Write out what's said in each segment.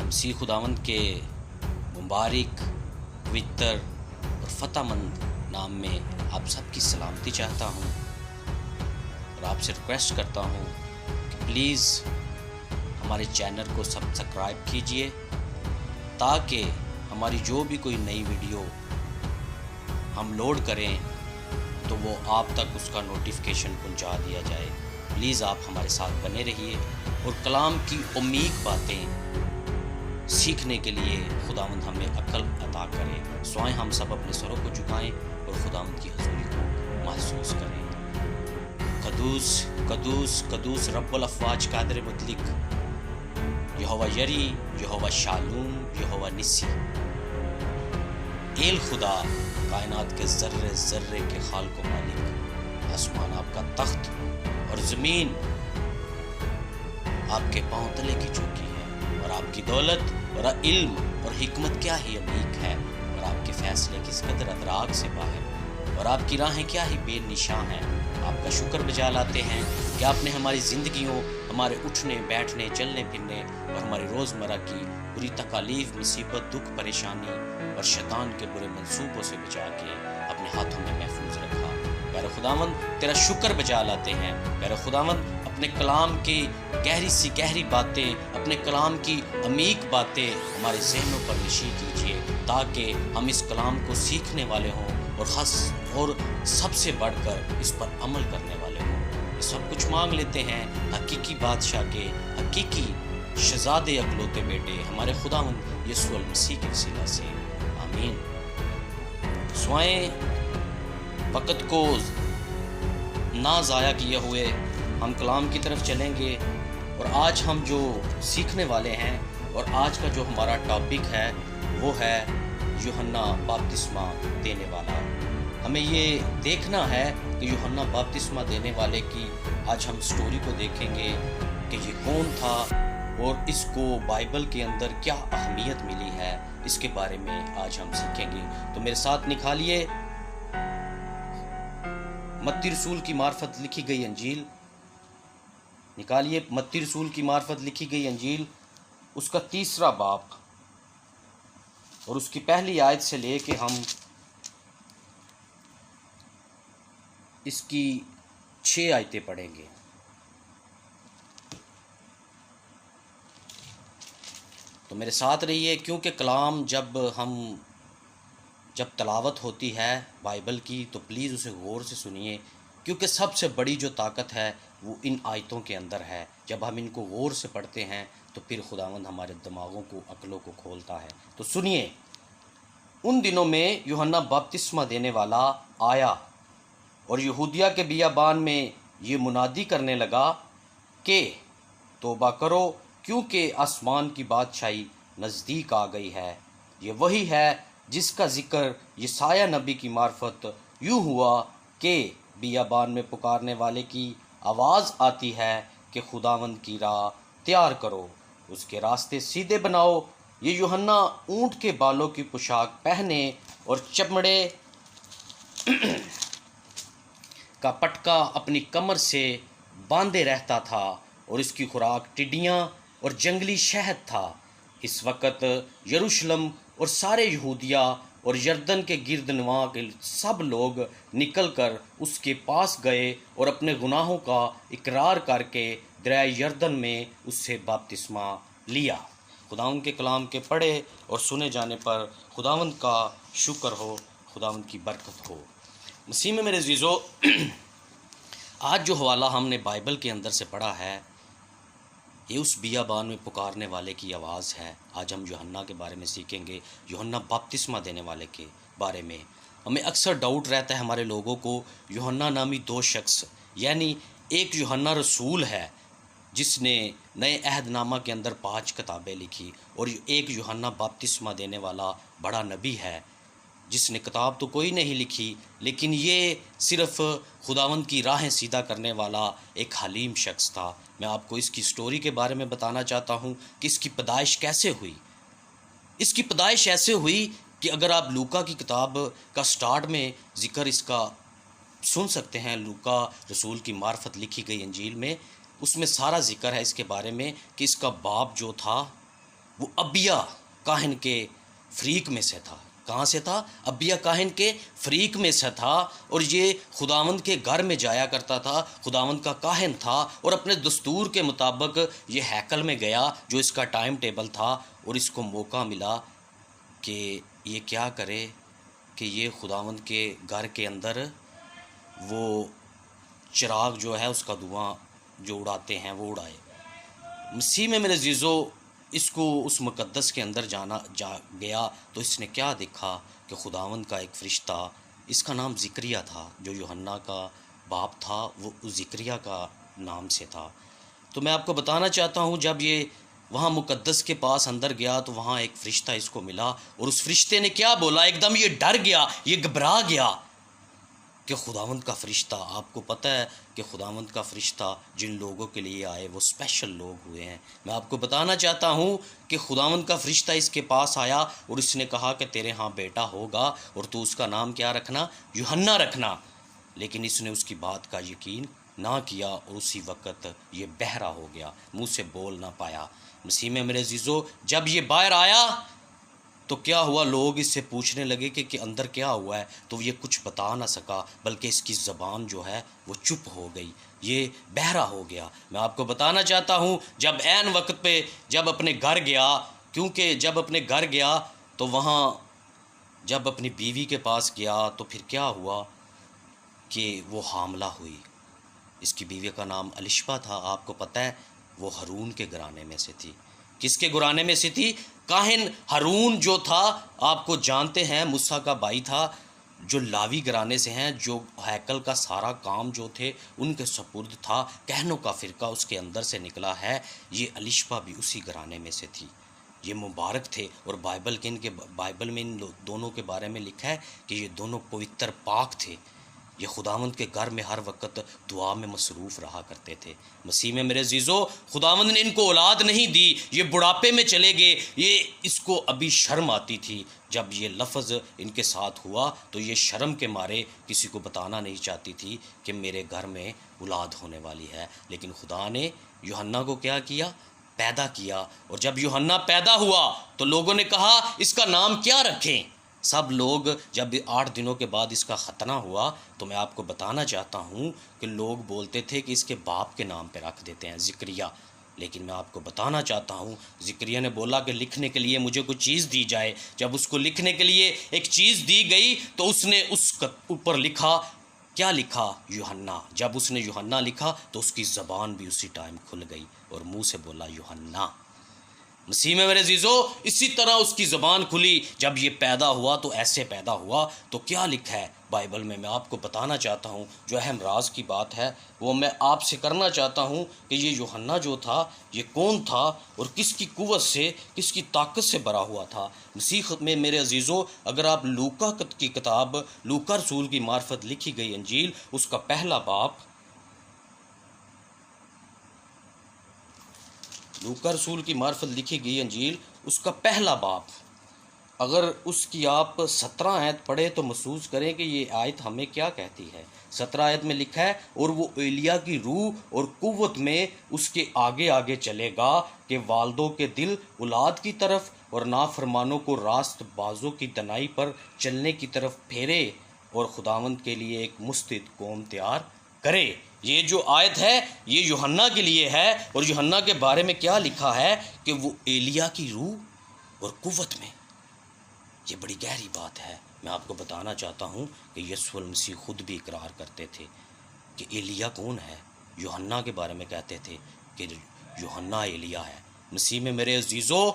मसीह खुदावंद के मुबारक, पवित्र और फ़तहमंद नाम में आप सबकी सलामती चाहता हूँ और आपसे रिक्वेस्ट करता हूँ कि प्लीज़ हमारे चैनल को सब्सक्राइब कीजिए ताकि हमारी जो भी कोई नई वीडियो हम लोड करें तो वो आप तक उसका नोटिफिकेशन पहुंचा दिया जाए। प्लीज़ आप हमारे साथ बने रहिए और कलाम की उम्मीद बातें सीखने के लिए खुदावंद हमें अक्ल अता करे। स्वाएं हम सब अपने सरों को झुकाएं और खुदावंद की हजूरी को महसूस करें। कदूस कदूस कदूस रब्बुल अफ़वाज कादिर मुतलिक, यहोवा यरी, यहोवा शालूम, यहोवा निसी, एल खुदा कायनात के ज़र्रे ज़र्रे के खालिक व मालिक। आसमान आपका तख्त और ज़मीन आपके पांव तले की चौकी है और आपकी दौलत और इल्म और हिकमत क्या ही अमीक है और आपके फैसले किस कदर अदराक से बाहर और आपकी राहें क्या ही बेनिशां हैं। आपका शुक्र बजा लाते हैं कि आपने हमारी ज़िंदगियों, हमारे उठने बैठने चलने फिरने और हमारी रोज़मर्रा की बुरी तकालीफ, मुसीबत, दुख, परेशानी और शैतान के बुरे मंसूबों से बचा के अपने हाथों में महफूज रखा। प्यारे खुदावंद तेरा शुक्र बजा लाते हैं। प्यारे खुदावंद अपने कलाम की गहरी सी गहरी बातें, अपने कलाम की अमीक बातें हमारे जहनों पर नशी कीजिए ताकि हम इस कलाम को सीखने वाले हों और ख़ास और सबसे बढ़कर इस पर अमल करने वाले हों। ये सब कुछ मांग लेते हैं हकीकी बादशाह के हकीकी शहज़ादे अकलौते बेटे हमारे खुदावंद यीशु मसीह के वसीला से, आमीन। स्वाएं वक़्त को ना ज़ाया किए हुए हम कलाम की तरफ चलेंगे और आज हम जो सीखने वाले हैं और आज का जो हमारा टॉपिक है वो है यूहन्ना बपतिस्मा देने वाला। हमें ये देखना है कि यूहन्ना बपतिस्मा देने वाले की आज हम स्टोरी को देखेंगे कि ये कौन था और इसको बाइबल के अंदर क्या अहमियत मिली है, इसके बारे में आज हम सीखेंगे। तो मेरे साथ निकालिए मत्ती रसूल की मार्फत लिखी गई अंजील, निकालिए मत्ती रसूल की मार्फत लिखी गई अंजील, उसका 3रा बाब और उसकी पहली आयत से लेके हम इसकी 6 आयतें पढ़ेंगे। तो मेरे साथ रहिए क्योंकि कलाम जब तलावत होती है बाइबल की तो प्लीज़ उसे गौर से सुनिए क्योंकि सबसे बड़ी जो ताकत है वो इन आयतों के अंदर है। जब हम इनको गौर से पढ़ते हैं तो फिर खुदावंद हमारे दिमागों को, अक्लों को खोलता है। तो सुनिए, उन दिनों में यूहन्ना बपतिस्मा देने वाला आया और यहूदिया के बियाबान में ये मुनादी करने लगा कि तौबा करो क्योंकि आसमान की बादशाही नज़दीक आ गई है। ये वही है जिसका जिक्र यसाया नबी की मार्फत यूँ हुआ कि बियाबान में पुकारने वाले की आवाज़ आती है कि खुदावंद की राह तैयार करो, उसके रास्ते सीधे बनाओ। ये यूहन्ना ऊँट के बालों की पोशाक पहने और चमड़े का पटका अपनी कमर से बांधे रहता था और इसकी खुराक टिड्डियाँ और जंगली शहद था। इस वक्त यरूशलेम और सारे यहूदिया और यरदन के गिरदनवा के सब लोग निकलकर उसके पास गए और अपने गुनाहों का इकरार करके दरिया यरदन में उससे बपतिस्मा लिया। खुदावंद के कलाम के पढ़े और सुने जाने पर खुदावंद का शुक्र हो, खुदावंद की बरकत हो। मसीह में मेरे अज़ीज़ों, आज जो हवाला हमने बाइबल के अंदर से पढ़ा है ये उस बियाबान में पुकारने वाले की आवाज़ है। आज हम यूहन्ना के बारे में सीखेंगे, यूहन्ना बपतिस्मा देने वाले के बारे में। हमें अक्सर डाउट रहता है हमारे लोगों को, यूहन्ना नामी 2 शख्स, यानी एक यूहन्ना रसूल है जिसने नए अहदनामा के अंदर 5 किताबें लिखी और एक यूहन्ना बपतिस्मा देने वाला बड़ा नबी है जिसने किताब तो कोई नहीं लिखी, लेकिन ये सिर्फ़ खुदावंद की राहें सीधा करने वाला एक हलीम शख्स था। मैं आपको इसकी स्टोरी के बारे में बताना चाहता हूँ कि इसकी पैदाइश कैसे हुई। इसकी पैदाइश ऐसे हुई कि अगर आप लूका की किताब का स्टार्ट में ज़िक्र इसका सुन सकते हैं, लूका रसूल की मार्फत लिखी गई अंजील में, उसमें सारा ज़िक्र है इसके बारे में कि इसका बाप जो था वो अबिया काहिन के फरीक में से था। कहाँ से था? अबिया काहिन के फरीक में से था। और ये खुदावंद के घर में जाया करता था, खुदावंद का काहिन था, और अपने दस्तूर के मुताबिक ये हैकल में गया, जो इसका टाइम टेबल था, और इसको मौका मिला कि ये क्या करे कि ये खुदावंद के घर के अंदर वो चिराग जो है उसका धुआं जो उड़ाते हैं वो उड़ाए। मसीह में मेरे अज़ीज़ो, इसको उस मुक़द्दस के अंदर जा गया तो इसने क्या देखा कि खुदावंद का एक फ़रिश्ता, इसका नाम ज़िक्रिया था, जो यूहन्ना का बाप था वो ज़िक्रिया का नाम से था। तो मैं आपको बताना चाहता हूँ, जब ये वहाँ मुक़द्दस के पास अंदर गया तो वहाँ एक फ़रिश्ता इसको मिला, और उस फ़रिश्ते ने क्या बोला, एकदम ये डर गया, ये घबरा गया कि खुदावंद का फ़रिश्ता। आपको पता है कि खुदावंद का फ़रिश्ता जिन लोगों के लिए आए वो स्पेशल लोग हुए हैं। मैं आपको बताना चाहता हूँ कि खुदावंद का फ़रिश्ता इसके पास आया और इसने कहा कि तेरे यहाँ बेटा होगा और तू उसका नाम क्या रखना? यूहन्ना रखना। लेकिन इसने उसकी बात का यकीन ना किया और उसी वक़्त ये बहरा हो गया, मुँह से बोल ना पाया। मसीह में मेरे अज़ीज़ों, जब ये बाहर आया तो क्या हुआ, लोग इससे पूछने लगे कि अंदर क्या हुआ है, तो ये कुछ बता ना सका, बल्कि इसकी ज़बान जो है वो चुप हो गई, ये बहरा हो गया। मैं आपको बताना चाहता हूँ, जब ऐन वक्त पे जब अपने घर गया, क्योंकि जब अपने घर गया तो वहाँ जब अपनी बीवी के पास गया तो फिर क्या हुआ कि वो हामला हुई। इसकी बीवी का नाम अलिशबा था। आपको पता है वो हारून के घराने में से थी। किसके घराने में से थी? काहिन हारून जो था, आपको जानते हैं, मूसा का भाई था, जो लावी घराने से हैं, जो हैकल का सारा काम जो थे उनके सुपुर्द था। कहनों का फ़िरका उसके अंदर से निकला है। ये अलिशबा भी उसी घराने में से थी। ये मुबारक थे। और बाइबल में इन दोनों के बारे में लिखा है कि ये दोनों पवित्र पाक थे। ये खुदावंद के घर में हर वक्त दुआ में मसरूफ़ रहा करते थे। मसीह में मेरे अज़ीज़ों, खुदावंद ने इनको औलाद नहीं दी, ये बुढ़ापे में चले गए। ये इसको अभी शर्म आती थी। जब ये लफ्ज़ इनके साथ हुआ तो ये शर्म के मारे किसी को बताना नहीं चाहती थी कि मेरे घर में औलाद होने वाली है। लेकिन खुदा ने यूहन्ना को क्या किया? पैदा किया। और जब यूहन्ना पैदा हुआ तो लोगों ने कहा इसका नाम क्या रखें? सब लोग, जब 8 दिनों के बाद इसका ख़तना हुआ तो मैं आपको बताना चाहता हूँ कि लोग बोलते थे कि इसके बाप के नाम पे रख देते हैं, ज़िक्रिया। लेकिन मैं आपको बताना चाहता हूँ, ज़िक्रिया ने बोला कि लिखने के लिए मुझे कुछ चीज़ दी जाए। जब उसको लिखने के लिए एक चीज़ दी गई तो उसने उस ऊपर लिखा, क्या लिखा? यूहन्ना। जब उसने यूहन्ना लिखा तो उसकी ज़बान भी उसी टाइम खुल गई और मुँह से बोला यूहन्ना। मसीह में मेरे अज़ीज़ों, इसी तरह उसकी ज़बान खुली। जब ये पैदा हुआ तो ऐसे पैदा हुआ। तो क्या लिखा है बाइबल में, मैं आपको बताना चाहता हूँ। जो अहम राज की बात है वो मैं आपसे करना चाहता हूँ कि ये यूहन्ना जो था ये कौन था और किसकी कुव्वत से, किसकी ताकत से भरा हुआ था। मसीह में मेरे अज़ीज़ों, अगर आप लूका की किताब, लूका रसूल की मार्फत लिखी गई अंजील, उसका पहला बाब, लूका रसूल की मार्फत लिखी गई अंजील उसका पहला बाब, अगर उसकी आप 17 आयत पढ़े तो महसूस करें कि ये आयत हमें क्या कहती है। 17 आयत में लिखा है, और वो एलिया की रूह और कुव्वत में उसके आगे आगे चलेगा कि वालदों के दिल औलाद की तरफ और नाफरमानों को रास्त बाजों की तनाई पर चलने की तरफ फेरे और खुदावंद के लिए एक मुस्तैद कौम तैयार करे। ये जो आयत है ये यूहन्ना के लिए है। और यूहन्ना के बारे में क्या लिखा है कि वो एलिया की रूह और कुव्वत में। ये बड़ी गहरी बात है। मैं आपको बताना चाहता हूँ कि यीशु मसीह खुद भी इकरार करते थे कि एलिया कौन है। यूहन्ना के बारे में कहते थे कि यूहन्ना एलिया है। मसीह में मेरे अज़ीज़ों,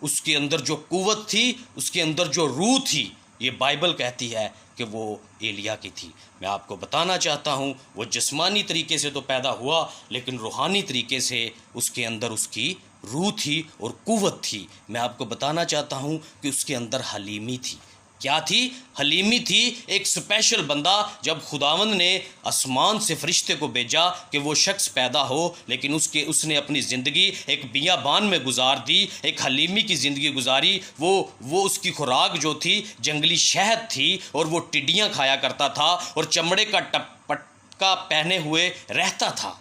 उसके अंदर जो कुव्वत थी, उसके अंदर जो रूह थी, ये बाइबल कहती है कि वो एलिया की थी। मैं आपको बताना चाहता हूँ, वो जिस्मानी तरीके से तो पैदा हुआ, लेकिन रूहानी तरीके से उसके अंदर उसकी रूह थी और कुव्वत थी। मैं आपको बताना चाहता हूँ कि उसके अंदर हलीमी थी। क्या थी? हलीमी थी। एक स्पेशल बंदा, जब खुदावंद ने आसमान से फरिश्ते को भेजा कि वो शख्स पैदा हो, लेकिन उसने अपनी ज़िंदगी एक बियाबान में गुजार दी, एक हलीमी की ज़िंदगी गुजारी। वो उसकी खुराक जो थी जंगली शहद थी और वो टिड्डियाँ खाया करता था और चमड़े का पटका पहने हुए रहता था।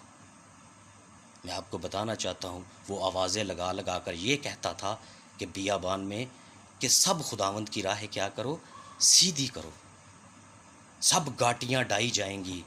मैं आपको बताना चाहता हूँ वो आवाज़ें लगा लगा कर ये कहता था कि बियाबान में कि सब खुदावंद की राह क्या करो, सीधी करो, सब घाटियाँ ढाई जाएंगी,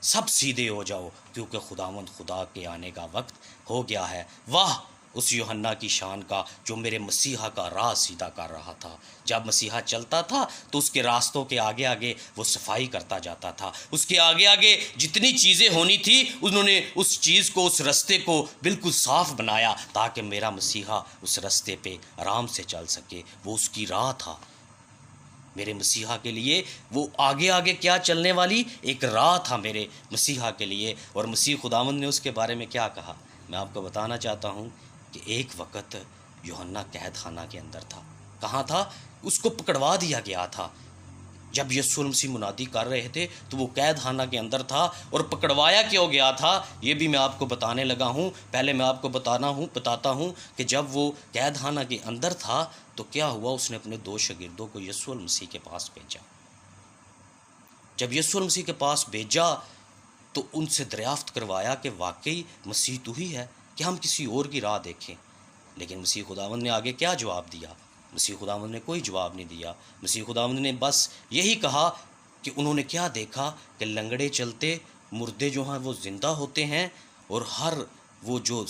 सब सीधे हो जाओ, क्योंकि खुदावंद खुदा के आने का वक्त हो गया है। वाह उस यूहन्ना की शान का जो मेरे मसीहा का राह सीधा कर रहा था। जब मसीहा चलता था तो उसके रास्तों के आगे आगे वो सफाई करता जाता था, उसके आगे आगे जितनी चीज़ें होनी थी उन्होंने उस चीज़ को, उस रास्ते को बिल्कुल साफ बनाया ताकि मेरा मसीहा उस रास्ते पे आराम से चल सके। वो उसकी राह था मेरे मसीहा के लिए। वो आगे आगे क्या चलने वाली एक राह था मेरे मसीहा के लिए। और मसीह खुदावंद ने उसके बारे में क्या कहा, मैं आपको बताना चाहता हूँ कि एक वक्त यूहन्ना कैद खाना के अंदर था। कहाँ था? उसको पकड़वा दिया गया था। जब यीशु मसीह मुनादी कर रहे थे तो वो कैद खाना के अंदर था। और पकड़वाया क्यों गया था ये भी मैं आपको बताने लगा हूँ। पहले मैं आपको बताता हूँ कि जब वो कैद खाना के अंदर था तो क्या हुआ, उसने अपने 2 शागिर्दों को यीशु मसीह के पास भेजा। जब यीशु मसीह के पास भेजा तो उनसे दरियाफ्त करवाया कि वाकई मसीह तू ही है, कि हम किसी और की राह देखें। लेकिन मसीह खुदावंद ने आगे क्या जवाब दिया? मसीह खुदावंद ने कोई जवाब नहीं दिया। मसीह खुदावंद ने बस यही कहा कि उन्होंने क्या देखा कि लंगड़े चलते, मुर्दे जो हैं वो ज़िंदा होते हैं, और हर वो जो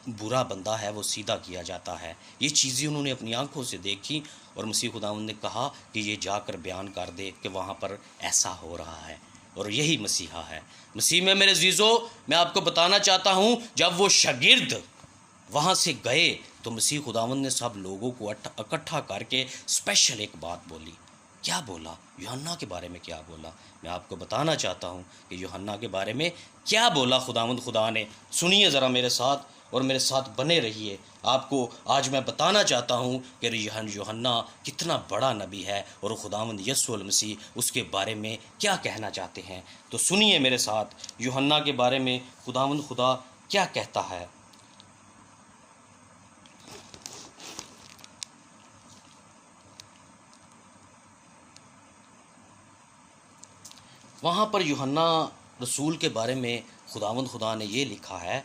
बुरा बंदा है वो सीधा किया जाता है। ये चीज़ें उन्होंने अपनी आंखों से देखी। और मसीह खुदावंद ने कहा कि ये जाकर बयान कर दे कि वहाँ पर ऐसा हो रहा है, और यही मसीहा है। मसीह में मेरे अज़ीज़ों, मैं आपको बताना चाहता हूँ, जब वो शागिर्द वहाँ से गए तो मसीह खुदावंद ने सब लोगों को इकट्ठा करके स्पेशल एक बात बोली। क्या बोला? यूहन्ना के बारे में क्या बोला? मैं आपको बताना चाहता हूँ कि यूहन्ना के बारे में क्या बोला खुदावंद खुदा ने। सुनिए ज़रा मेरे साथ और मेरे साथ बने रहिए। आपको आज मैं बताना चाहता हूँ कि यूहन्ना कितना बड़ा नबी है और खुदावंद यीशु मसीह उसके बारे में क्या कहना चाहते हैं। तो सुनिए मेरे साथ यूहन्ना के बारे में खुदावंद खुदा क्या कहता है। वहाँ पर यूहन्ना रसूल के बारे में खुदावंद खुदा ने ये लिखा है।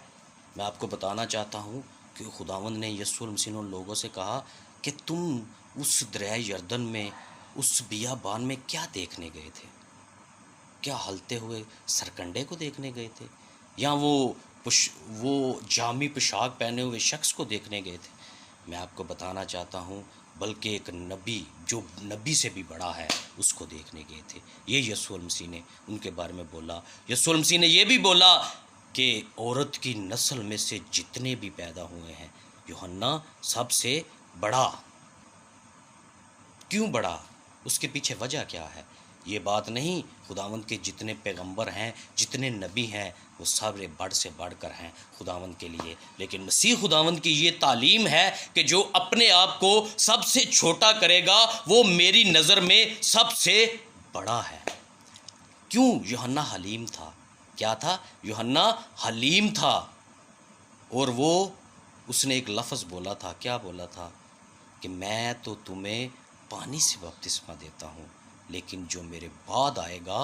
मैं आपको बताना चाहता हूँ कि खुदावंद ने यीशु मसीह उन लोगों से कहा कि तुम उस दरिया यरदन में, उस बियाबान में क्या देखने गए थे? क्या हलते हुए सरकंडे को देखने गए थे, या वो जामी पोशाक पहने हुए शख्स को देखने गए थे? मैं आपको बताना चाहता हूँ बल्कि एक नबी जो नबी से भी बड़ा है उसको देखने गए थे। ये यीशु मसीह ने उनके बारे में बोला। यीशु मसीह ने ये भी बोला कि औरत की नस्ल में से जितने भी पैदा हुए हैं यूहन्ना सबसे बड़ा। क्यों बड़ा? उसके पीछे वजह क्या है? ये बात नहीं, खुदावंद के जितने पैगंबर हैं, जितने नबी हैं, वो सारे बढ़ से बढ़कर हैं खुदावंद के लिए। लेकिन मसीह खुदावंद की ये तालीम है कि जो अपने आप को सबसे छोटा करेगा वो मेरी नज़र में सबसे बड़ा है। क्यों? यूहन्ना हलीम था। क्या था? यूहन्ना हलीम था। और वो उसने एक लफ्ज़ बोला था। क्या बोला था? कि मैं तो तुम्हें पानी से बपतिस्मा देता हूँ, लेकिन जो मेरे बाद आएगा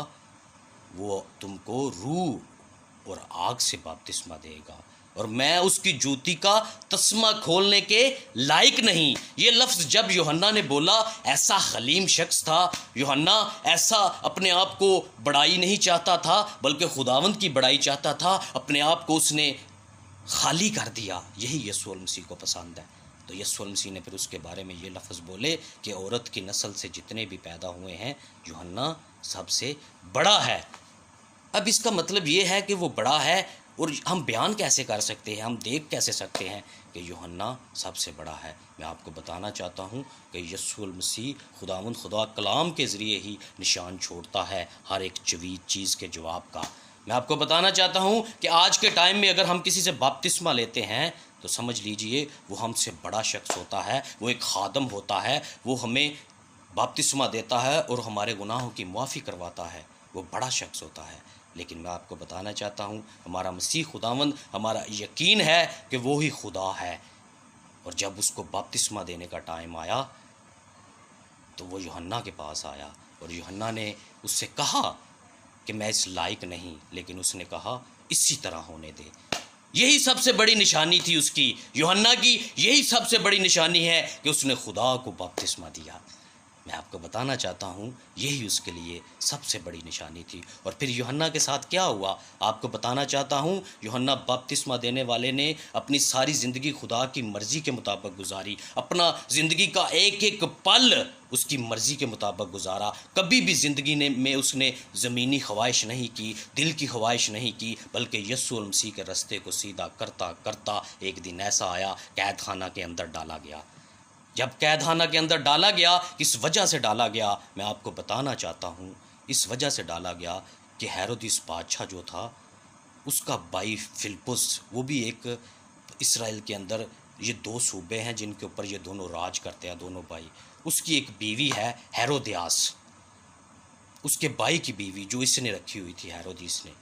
वो तुमको रूह और आग से बपतिस्मा देगा, और मैं उसकी जूती का तस्मा खोलने के लायक नहीं। ये लफ्ज़ जब यूहन्ना ने बोला, ऐसा हलीम शख्स था यूहन्ना, ऐसा अपने आप को बड़ाई नहीं चाहता था बल्कि खुदावंद की बड़ाई चाहता था। अपने आप को उसने खाली कर दिया। यही यीशु मसीह को पसंद है। तो यीशु मसीह ने फिर उसके बारे में ये लफ्ज़ बोले कि औरत की नस्ल से जितने भी पैदा हुए हैं यूहन्ना सबसे बड़ा है। अब इसका मतलब ये है कि वो बड़ा है, और हम बयान कैसे कर सकते हैं, हम देख कैसे सकते हैं कि यूहन्ना सबसे बड़ा है? मैं आपको बताना चाहता हूँ कि यीशु मसीह खुदावंद खुदा कलाम के ज़रिए ही निशान छोड़ता है हर एक चीज़ के जवाब का। मैं आपको बताना चाहता हूँ कि आज के टाइम में अगर हम किसी से बपतिस्मा लेते हैं तो समझ लीजिए वो हमसे बड़ा शख्स होता है, वो एक खादम होता है, वो हमें बपतिस्मा देता है और हमारे गुनाहों की माफ़ी करवाता है, वो बड़ा शख्स होता है। लेकिन मैं आपको बताना चाहता हूँ हमारा मसीह खुदावंद, हमारा यकीन है कि वो ही खुदा है। और जब उसको बपतिस्मा देने का टाइम आया तो वो यूहन्ना के पास आया, और यूहन्ना ने उससे कहा कि मैं इस लायक नहीं, लेकिन उसने कहा इसी तरह होने दे। यही सबसे बड़ी निशानी थी उसकी, यूहन्ना की यही सबसे बड़ी निशानी है कि उसने खुदा को बपतिस्मा दिया। मैं आपको बताना चाहता हूँ यही उसके लिए सबसे बड़ी निशानी थी। और फिर यूहन्ना के साथ क्या हुआ आपको बताना चाहता हूँ। यूहन्ना बपतिस्मा देने वाले ने अपनी सारी ज़िंदगी खुदा की मर्ज़ी के मुताबिक गुजारी, अपना ज़िंदगी का एक एक पल उसकी मर्ज़ी के मुताबिक गुजारा। कभी भी ज़िंदगी में उसने ज़मीनी ख्वाहिश नहीं की, दिल की ख्वाहिश नहीं की, बल्कि यस्सु मसीह के रास्ते को सीधा करता करता एक दिन ऐसा आया कैद खाना के अंदर डाला गया। जब कैदखाना के अंदर डाला गया, किस वजह से डाला गया मैं आपको बताना चाहता हूँ। इस वजह से डाला गया कि हेरोदिस बादशाह जो था उसका भाई फिलिप्पुस, वो भी एक इस्राएल के अंदर ये दो सूबे हैं जिनके ऊपर ये दोनों राज करते हैं, दोनों भाई। उसकी एक बीवी है हेरोदियास, उसके भाई की बीवी जो इसने रखी हुई थी हेरोदिस ने।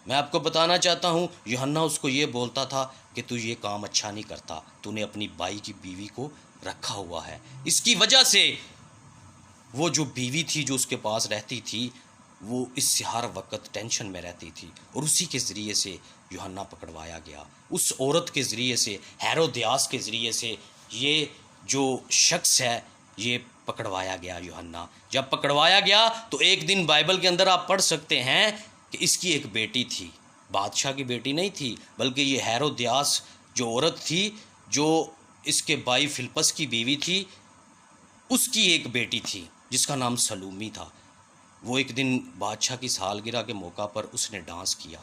मैं आपको बताना चाहता हूँ यूहन्ना उसको ये बोलता था कि तू ये काम अच्छा नहीं करता, तूने अपनी भाई की बीवी को रखा हुआ है। इसकी वजह से वो जो बीवी थी जो उसके पास रहती थी वो इससे हर वक्त टेंशन में रहती थी, और उसी के ज़रिए से यूहन्ना पकड़वाया गया। उस औरत के ज़रिए से, हेरोदियास के ज़रिए से ये जो शख्स है ये पकड़वाया गया यूहन्ना। जब पकड़वाया गया तो एक दिन बाइबल के अंदर आप पढ़ सकते हैं कि इसकी एक बेटी थी, बादशाह की बेटी नहीं थी, बल्कि ये हेरोदियास जो औरत थी जो इसके भाई फिलिप्पस की बीवी थी, उसकी एक बेटी थी जिसका नाम सलूमी था। वो एक दिन बादशाह की सालगिरह के मौका पर उसने डांस किया।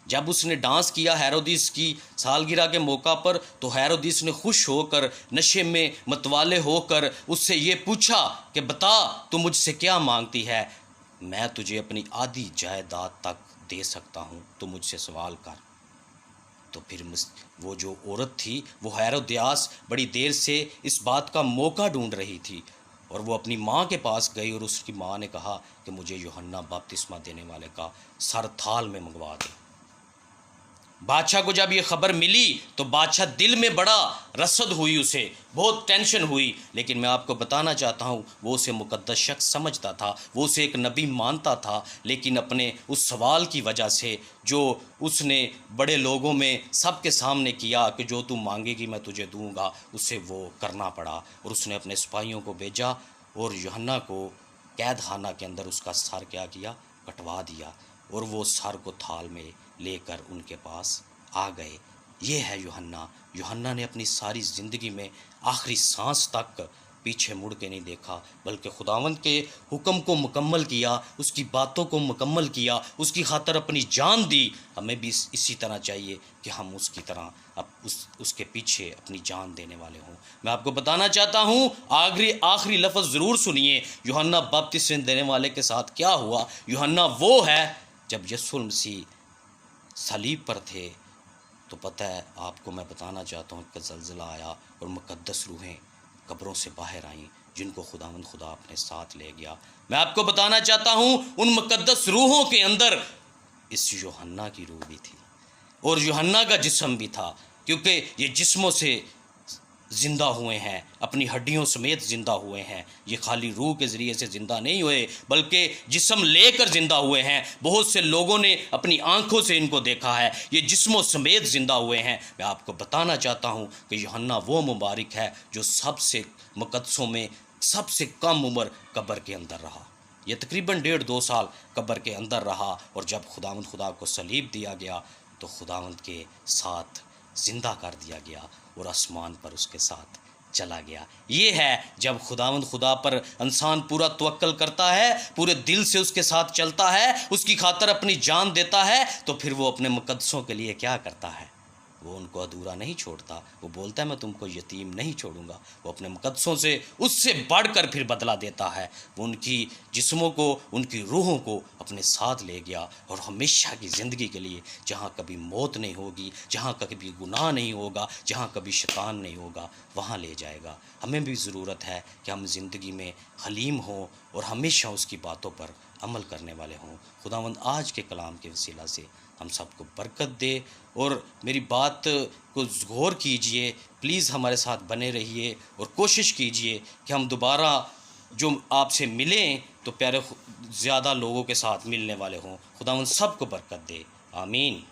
जब उसने डांस किया हेरोदिस की सालगिरह के मौका पर, तो हेरोदिस ने खुश होकर, नशे में मतवाले होकर उससे ये पूछा कि बता तू मुझसे क्या मांगती है, मैं तुझे अपनी आधी जायदाद तक दे सकता हूँ, तो मुझसे सवाल कर। तो फिर वो जो औरत थी वो हेरोदियास बड़ी देर से इस बात का मौका ढूंढ रही थी, और वो अपनी माँ के पास गई और उसकी माँ ने कहा कि मुझे यूहन्ना बपतिस्मा देने वाले का सर थाल में मंगवा दे। बादशाह को जब ये खबर मिली तो बादशाह दिल में बड़ा रसद हुई, उसे बहुत टेंशन हुई। लेकिन मैं आपको बताना चाहता हूँ वो उसे मुकद्दस शख्स समझता था, वो उसे एक नबी मानता था, लेकिन अपने उस सवाल की वजह से जो उसने बड़े लोगों में सबके सामने किया कि जो तू मांगेगी मैं तुझे दूंगा, उसे वो करना पड़ा। और उसने अपने सिपाहियों को भेजा और यूहन्ना को कैद खाना के अंदर उसका सर क्या किया, कटवा दिया, और वो सर को थाल में लेकर उनके पास आ गए। ये है यूहन्ना। यूहन्ना ने अपनी सारी ज़िंदगी में आखिरी सांस तक पीछे मुड़ के नहीं देखा, बल्कि खुदावंद के हुक्म को मुकम्मल किया, उसकी बातों को मुकम्मल किया, उसकी खातर अपनी जान दी। हमें भी इसी तरह चाहिए कि हम उसकी तरह अब उसके पीछे अपनी जान देने वाले हों। मैं आपको बताना चाहता हूँ आखिरी लफ्ज़ ज़रूर सुनिए, यूहन्ना बपतिस्मा देने वाले के साथ क्या हुआ। यूहन्ना वो है जब यस्सु मसीह सलीब पर थे, तो पता है आपको मैं बताना चाहता हूँ कि ज़लज़ला आया और मुक़द्दस रूहें कब्रों से बाहर आईं जिनको खुदावंद खुदा अपने साथ ले गया। मैं आपको बताना चाहता हूँ उन मुक़द्दस रूहों के अंदर इस यूहन्ना की रूह भी थी और यूहन्ना का जिस्म भी था, क्योंकि ये जिस्मों से ज़िंदा हुए हैं, अपनी हड्डियों समेत ज़िंदा हुए हैं। ये खाली रूह के ज़रिए से ज़िंदा नहीं हुए बल्कि जिस्म लेकर ज़िंदा हुए हैं। बहुत से लोगों ने अपनी आंखों से इनको देखा है, ये जिस्मों समेत ज़िंदा हुए हैं। मैं आपको बताना चाहता हूँ कि यूहन्ना वो मुबारक है जो सबसे मुक़द्दसों में सबसे कम उम्र कब्र के अंदर रहा। ये तकरीबन 1.5-2 साल कब्र के अंदर रहा, और जब खुदा को सलीब दिया गया तो खुदावंद के साथ ज़िंदा कर दिया गया और आसमान पर उसके साथ चला गया। ये है जब खुदा पर इंसान पूरा तवक्कल करता है, पूरे दिल से उसके साथ चलता है, उसकी खातर अपनी जान देता है, तो फिर वो अपने मुक़द्दसों के लिए क्या करता है, वो उनको अधूरा नहीं छोड़ता। वो बोलता है मैं तुमको यतीम नहीं छोड़ूंगा। वो अपने मुक़द्दसों से उससे बढ़कर फिर बदला देता है। वो उनकी जिस्मों को, उनकी रूहों को अपने साथ ले गया और हमेशा की ज़िंदगी के लिए, जहाँ कभी मौत नहीं होगी, जहाँ कभी गुनाह नहीं होगा, जहाँ कभी शैतान नहीं होगा, वहाँ ले जाएगा। हमें भी ज़रूरत है कि हम ज़िंदगी में हलीम हों और हमेशा उसकी बातों पर अमल करने वाले हों। खुदावंद आज के कलाम के वसीला से हम सबको बरकत दे, और मेरी बात को गौर कीजिए, प्लीज़ हमारे साथ बने रहिए और कोशिश कीजिए कि हम दोबारा जो आपसे मिलें तो प्यारे ज़्यादा लोगों के साथ मिलने वाले हों। खुदावंद सबको बरकत दे। आमीन।